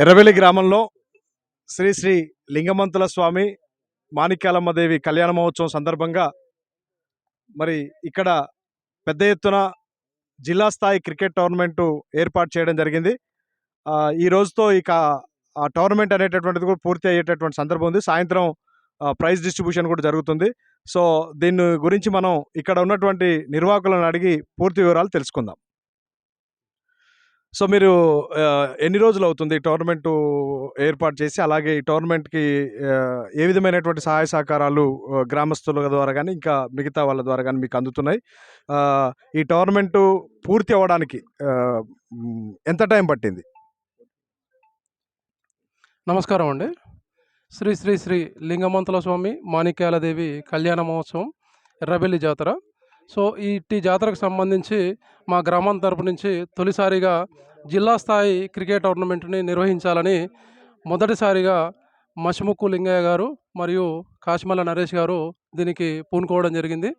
ఎర్రవెల్లి గ్రామంలో శ్రీ శ్రీ లింగమంతుల స్వామి మాణిక్యాలమ్మదేవి కళ్యాణ మహోత్సవం సందర్భంగా మరి ఇక్కడ పెద్ద ఎత్తున జిల్లా స్థాయి క్రికెట్ టోర్నమెంటు ఏర్పాటు చేయడం జరిగింది. ఈ రోజుతో ఇక ఆ టోర్నమెంట్ అనేటటువంటిది కూడా పూర్తి అయ్యేటటువంటి సందర్భం ఉంది. సాయంత్రం ప్రైజ్ డిస్ట్రిబ్యూషన్ కూడా జరుగుతుంది. సో దీని గురించి మనం ఇక్కడ ఉన్నటువంటి నిర్వాహకులను అడిగి పూర్తి వివరాలు తెలుసుకుందాం. సో మీరు ఎన్ని రోజులు అవుతుంది టోర్నమెంటు ఏర్పాటు చేసి? అలాగే ఈ టోర్నమెంట్‌కి ఏ విధమైనటువంటి సహాయ సహకారాలు గ్రామస్తుల ద్వారా గానీ, ఇంకా మిగతా వాళ్ళ ద్వారా గానీ మీకు అందుతున్నాయి? ఈ టోర్నమెంటు పూర్తి అవ్వడానికి ఎంత టైం పట్టింది? నమస్కారం అండి. శ్రీ శ్రీ శ్రీ లింగమంతుల స్వామి మాణిక్యాలదేవి కళ్యాణ మహోత్సవం ఎర్రబెల్లి జాతర. సో ఇట్టి జాతరకు సంబంధించి మా గ్రామం తరపు నుంచి తొలిసారిగా జిల్లా స్థాయి క్రికెట్ టోర్నమెంట్ని నిర్వహించాలని మొదటిసారిగా మషముక్కు లింగయ్య గారు మరియు కాశమల్ల నరేష్ గారు దీనికి పూనుకోవడం జరిగింది.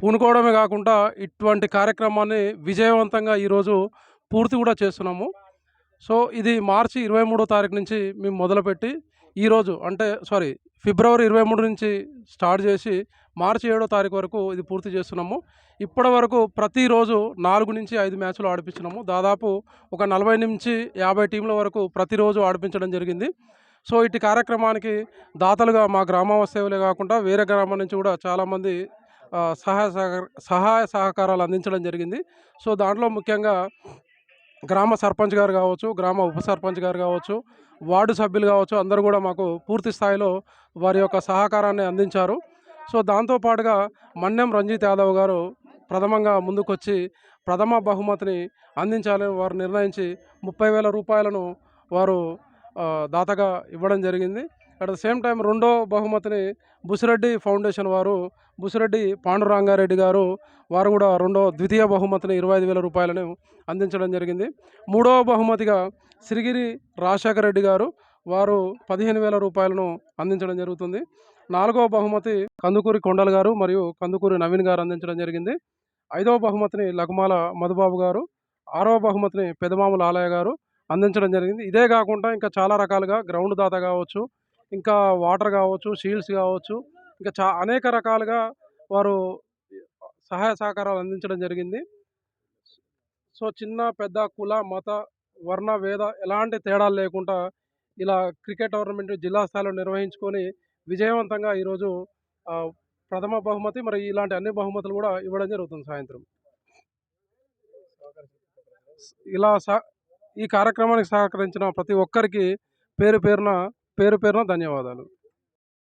పూనుకోవడమే కాకుండా ఇటువంటి కార్యక్రమాన్ని విజయవంతంగా ఈరోజు పూర్తి కూడా చేస్తున్నాము. సో ఇది మార్చి 23వ తారీఖు నుంచి మేము మొదలుపెట్టి ఈరోజు ఫిబ్రవరి 23 నుంచి స్టార్ట్ చేసి మార్చి 7వ తారీఖు వరకు ఇది పూర్తి చేస్తున్నాము. ఇప్పటి వరకు ప్రతిరోజు 4 నుంచి 5 మ్యాచ్లు ఆడిపించినాము. దాదాపు ఒక 40 నుంచి 50 టీంల వరకు ప్రతిరోజు ఆడిపించడం జరిగింది. సో ఇటు కార్యక్రమానికి దాతలుగా మా గ్రామ సేవలే కాకుండా వేరే గ్రామం నుంచి కూడా చాలామంది సహాయ సహకారాలు అందించడం జరిగింది. సో దాంట్లో ముఖ్యంగా గ్రామ సర్పంచ్ గారు కావచ్చు, గ్రామ ఉప సర్పంచ్ గారు కావచ్చు, వార్డు సభ్యులు కావచ్చు, అందరూ కూడా మాకు పూర్తి స్థాయిలో వారి యొక్క సహకారాన్ని అందించారు. సో దాంతోపాటుగా మన్నెం రంజిత్ యాదవ్ గారు ప్రథమంగా ముందుకొచ్చి ప్రథమ బహుమతిని అందించాలని వారు నిర్ణయించి 30,000 రూపాయలను వారు దాతగా ఇవ్వడం జరిగింది. అట్ ద సేమ్ టైం రెండో బహుమతిని బుసిరెడ్డి ఫౌండేషన్ వారు బుసిరెడ్డి పాండురంగారెడ్డి గారు వారు కూడా ద్వితీయ బహుమతిని 25,000 రూపాయలను అందించడం జరిగింది. మూడవ బహుమతిగా సిరిగిరి రాజశేఖర రెడ్డి గారు వారు 15,000 రూపాయలను అందించడం జరుగుతుంది. నాలుగవ బహుమతి కందుకూరి కొండల్ గారు మరియు కందుకూరి నవీన్ గారు అందించడం జరిగింది. ఐదవ బహుమతిని లకుమాల మధుబాబు గారు, ఆరవ బహుమతిని పెదమాముల ఆలయ గారు అందించడం జరిగింది. ఇదే కాకుండా ఇంకా చాలా రకాలుగా గ్రౌండ్ దాత కావచ్చు, ఇంకా వాటర్ కావచ్చు, షీల్డ్స్ కావచ్చు, ఇంకా అనేక రకాలుగా వారు సహాయ సహకారాలు అందించడం జరిగింది. సో చిన్న పెద్ద కుల మత వర్ణ వేద ఎలాంటి తేడాలు లేకుండా ఇలా క్రికెట్ టోర్నమెంట్ జిల్లా స్థాయిలో నిర్వహించుకొని విజయవంతంగా ఈరోజు ప్రథమ బహుమతి మరి ఇలాంటి అన్ని బహుమతులు కూడా ఇవ్వడం జరుగుతుంది. సాయంత్రం ఇలా ఈ కార్యక్రమానికి సహకరించిన ప్రతి ఒక్కరికి పేరు పేరున ధన్యవాదాలు.